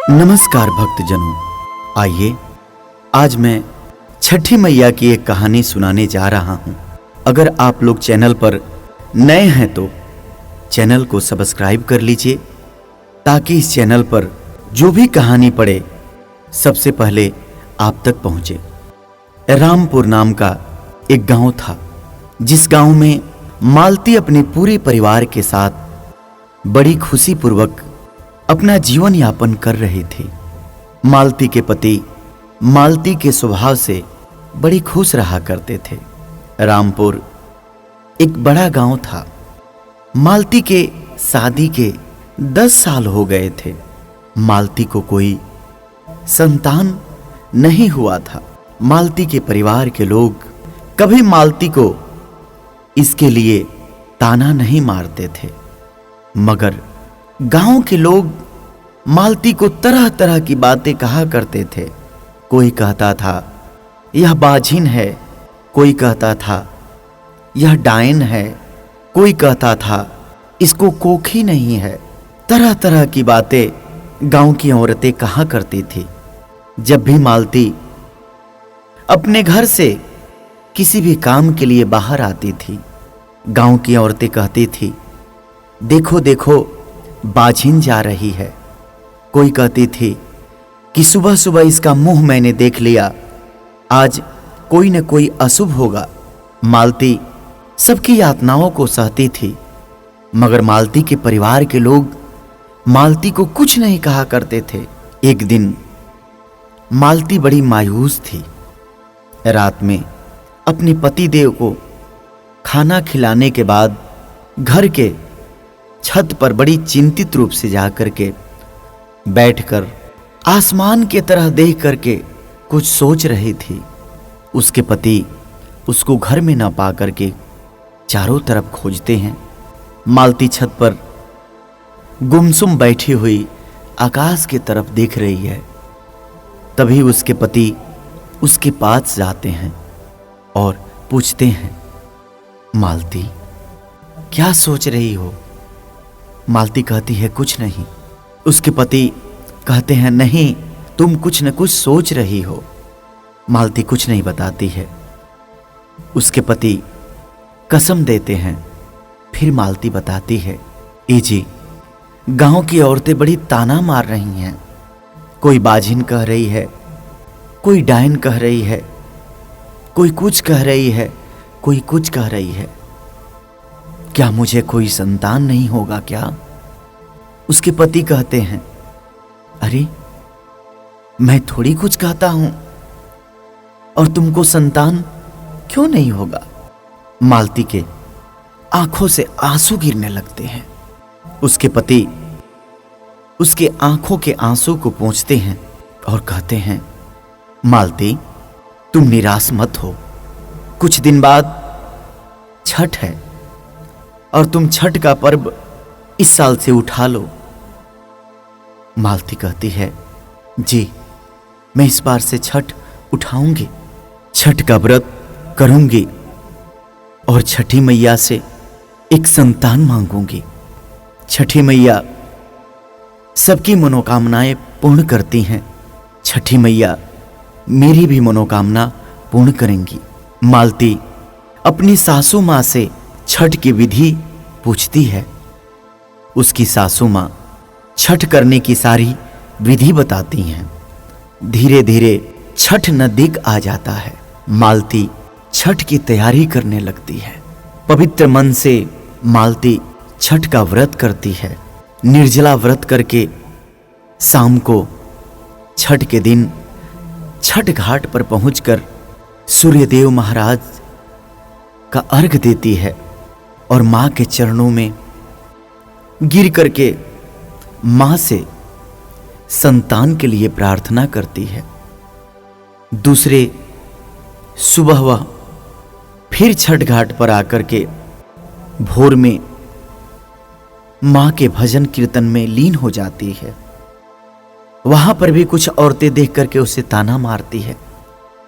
नमस्कार भक्तजनों, आइए आज मैं छठी मैया की एक कहानी सुनाने जा रहा हूं। अगर आप लोग चैनल पर नए हैं तो चैनल को सब्सक्राइब कर लीजिए ताकि इस चैनल पर जो भी कहानी पड़े सबसे पहले आप तक पहुंचे। रामपुर नाम का एक गांव था, जिस गांव में मालती अपने पूरे परिवार के साथ बड़ी खुशीपूर्वक अपना जीवन यापन कर रही थी। मालती के पति मालती के स्वभाव से बड़ी खुश रहा करते थे। रामपुर एक बड़ा गांव था। मालती के शादी के 10 साल हो गए थे। मालती को कोई संतान नहीं हुआ था। मालती के परिवार के लोग कभी मालती को इसके लिए ताना नहीं मारते थे, मगर गांव के लोग मालती को तरह तरह की बातें कहा करते थे। कोई कहता था यह बाझिन है, कोई कहता था यह डायन है, कोई कहता था इसको कोखी नहीं है। तरह तरह की बातें गांव की औरतें कहा करती थी। जब भी मालती अपने घर से किसी भी काम के लिए बाहर आती थी, गांव की औरतें कहती थी देखो देखो बाझिन जा रही है। कोई कहती थी कि सुबह सुबह इसका मुंह मैंने देख लिया, आज कोई न कोई अशुभ होगा। मालती सबकी यातनाओं को सहती थी, मगर मालती के परिवार के लोग मालती को कुछ नहीं कहा करते थे। एक दिन मालती बड़ी मायूस थी। रात में अपने पति देव को खाना खिलाने के बाद घर के छत पर बड़ी चिंतित रूप से जाकर के बैठकर आसमान की तरह देख करके कुछ सोच रही थी। उसके पति उसको घर में न पा करके चारों तरफ खोजते हैं। मालती छत पर गुमसुम बैठी हुई आकाश की तरफ देख रही है। तभी उसके पति उसके पास जाते हैं और पूछते हैं, मालती क्या सोच रही हो? मालती कहती है कुछ नहीं। उसके पति कहते हैं नहीं, तुम कुछ न कुछ सोच रही हो। मालती कुछ नहीं बताती है। उसके पति कसम देते हैं। फिर मालती बताती है, ए जी, गांव की औरतें बड़ी ताना मार रही हैं। कोई बाझिन कह रही है, कोई डायन कह रही है, कोई कुछ कह रही है, कोई कुछ कह रही है। क्या मुझे कोई संतान नहीं होगा क्या? उसके पति कहते हैं, अरे मैं थोड़ी कुछ कहता हूं, और तुमको संतान क्यों नहीं होगा? मालती के आंखों से आंसू गिरने लगते हैं। उसके पति उसके आंखों के आंसू को पोंछते हैं और कहते हैं, मालती तुम निराश मत हो। कुछ दिन बाद छठ है और तुम छठ का पर्व इस साल से उठा लो। मालती कहती है, जी मैं इस बार से छठ उठाऊंगी, छठ का व्रत करूंगी और छठी मैया से एक संतान मांगूंगी। छठी मैया सबकी मनोकामनाएं पूर्ण करती हैं। छठी मैया मेरी भी मनोकामना पूर्ण करेंगी। मालती अपनी सासू मां से छठ की विधि पूछती है। उसकी सासू मां छठ करने की सारी विधि बताती हैं। धीरे धीरे छठ नजदीक आ जाता है। मालती छठ की तैयारी करने लगती है। पवित्र मन से मालती छठ का व्रत करती है। निर्जला व्रत करके शाम को छठ के दिन छठ घाट पर पहुंचकर सूर्यदेव महाराज का अर्घ देती है और मां के चरणों में गिर करके मां से संतान के लिए प्रार्थना करती है। दूसरे सुबह वह फिर छठ घाट पर आकर के भोर में मां के भजन कीर्तन में लीन हो जाती है। वहां पर भी कुछ औरतें देख करके उसे ताना मारती है,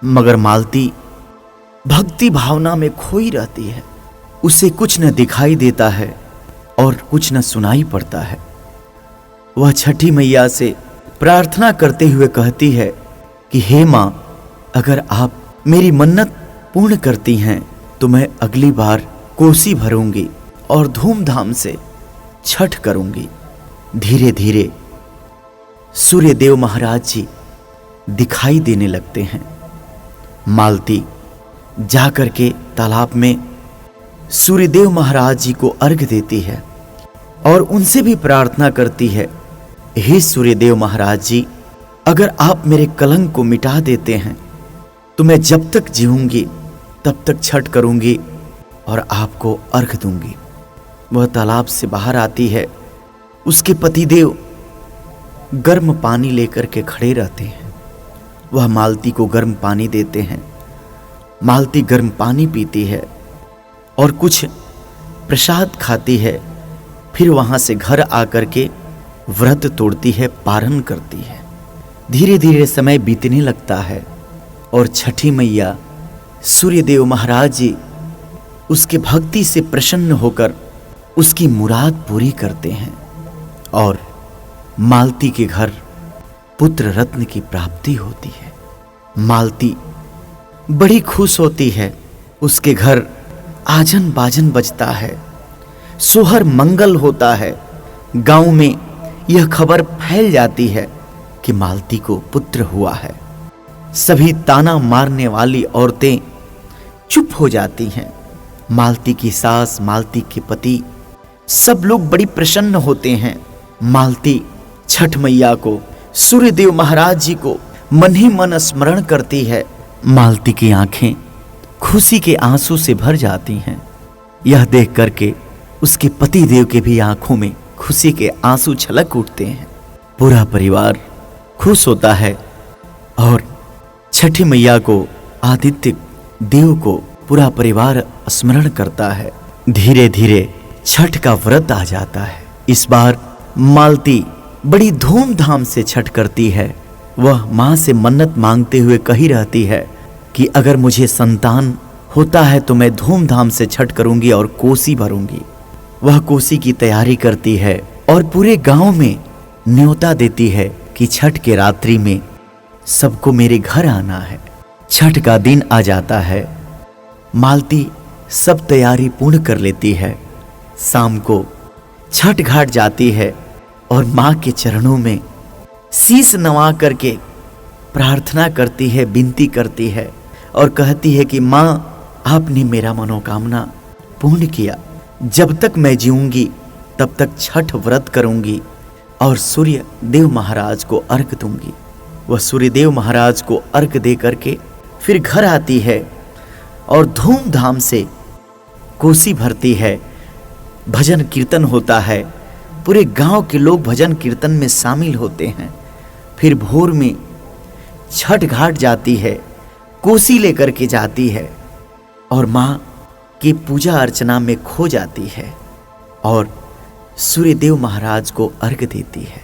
मगर मालती भक्ति भावना में खोई रहती है। उसे कुछ न दिखाई देता है और कुछ न सुनाई पड़ता है। वह छठी मैया से प्रार्थना करते हुए कहती है कि हे माँ, अगर आप मेरी मन्नत पूर्ण करती हैं तो मैं अगली बार कोसी भरूंगी और धूमधाम से छठ करूंगी। धीरे धीरे सूर्यदेव महाराज जी दिखाई देने लगते हैं। मालती जाकर के तालाब में सूर्यदेव महाराज जी को अर्घ देती है और उनसे भी प्रार्थना करती है, हे सूर्यदेव महाराज जी, अगर आप मेरे कलंक को मिटा देते हैं तो मैं जब तक जीऊंगी तब तक छठ करूंगी और आपको अर्घ दूंगी। वह तालाब से बाहर आती है। उसके पतिदेव गर्म पानी लेकर के खड़े रहते हैं। वह मालती को गर्म पानी देते हैं। मालती गर्म पानी पीती है और कुछ प्रसाद खाती है। फिर वहां से घर आकर के व्रत तोड़ती है, पारण करती है। धीरे धीरे समय बीतने लगता है और छठी मैया सूर्यदेव महाराज जी उसके भक्ति से प्रसन्न होकर उसकी मुराद पूरी करते हैं और मालती के घर पुत्र रत्न की प्राप्ति होती है। मालती बड़ी खुश होती है। उसके घर आजन बाजन बजता है, सोहर मंगल होता है। गांव में यह खबर फैल जाती है कि मालती को पुत्र हुआ है। सभी ताना मारने वाली औरतें चुप हो जाती हैं। मालती की सास, मालती के पति, सब लोग बड़ी प्रसन्न होते हैं। मालती छठ मैया को, सूर्यदेव महाराज जी को मन ही मन स्मरण करती है। मालती की आंखें खुशी के आंसू से भर जाती हैं। यह देख करके उसके पति देव के भी आंखों में खुशी के आंसू छलक उठते हैं। पूरा परिवार खुश होता है और छठी मैया को, आदित्य देव को पूरा परिवार स्मरण करता है। धीरे धीरे छठ का व्रत आ जाता है। इस बार मालती बड़ी धूमधाम से छठ करती है। वह मां से मन्नत मांगते हुए कही रहती है कि अगर मुझे संतान होता है तो मैं धूमधाम से छठ करूंगी और कोसी भरूंगी। वह कोसी की तैयारी करती है और पूरे गांव में न्योता देती है कि छठ के रात्रि में सबको मेरे घर आना है। छठ का दिन आ जाता है। मालती सब तैयारी पूर्ण कर लेती है। शाम को छठ घाट जाती है और मां के चरणों में शीश नवा करके प्रार्थना करती है, विनती करती है और कहती है कि मां, आपने मेरा मनोकामना पूर्ण किया। जब तक मैं जीऊंगी तब तक छठ व्रत करूंगी और सूर्य देव महाराज को अर्घ दूंगी। वह सूर्यदेव महाराज को अर्घ दे करके फिर घर आती है और धूमधाम से कोसी भरती है। भजन कीर्तन होता है। पूरे गांव के लोग भजन कीर्तन में शामिल होते हैं। फिर भोर में छठ घाट जाती है, कोसी लेकर के जाती है और मां की पूजा अर्चना में खो जाती है और सूर्यदेव महाराज को अर्घ देती है।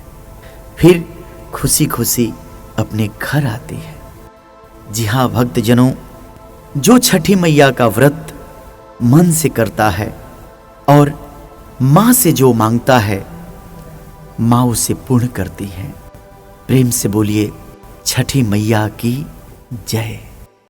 फिर खुशी खुशी अपने घर आती है। जी हाँ भक्तजनों, जो छठी मैया का व्रत मन से करता है और मां से जो मांगता है, मां उसे पूर्ण करती है। प्रेम से बोलिए छठी मैया की जय।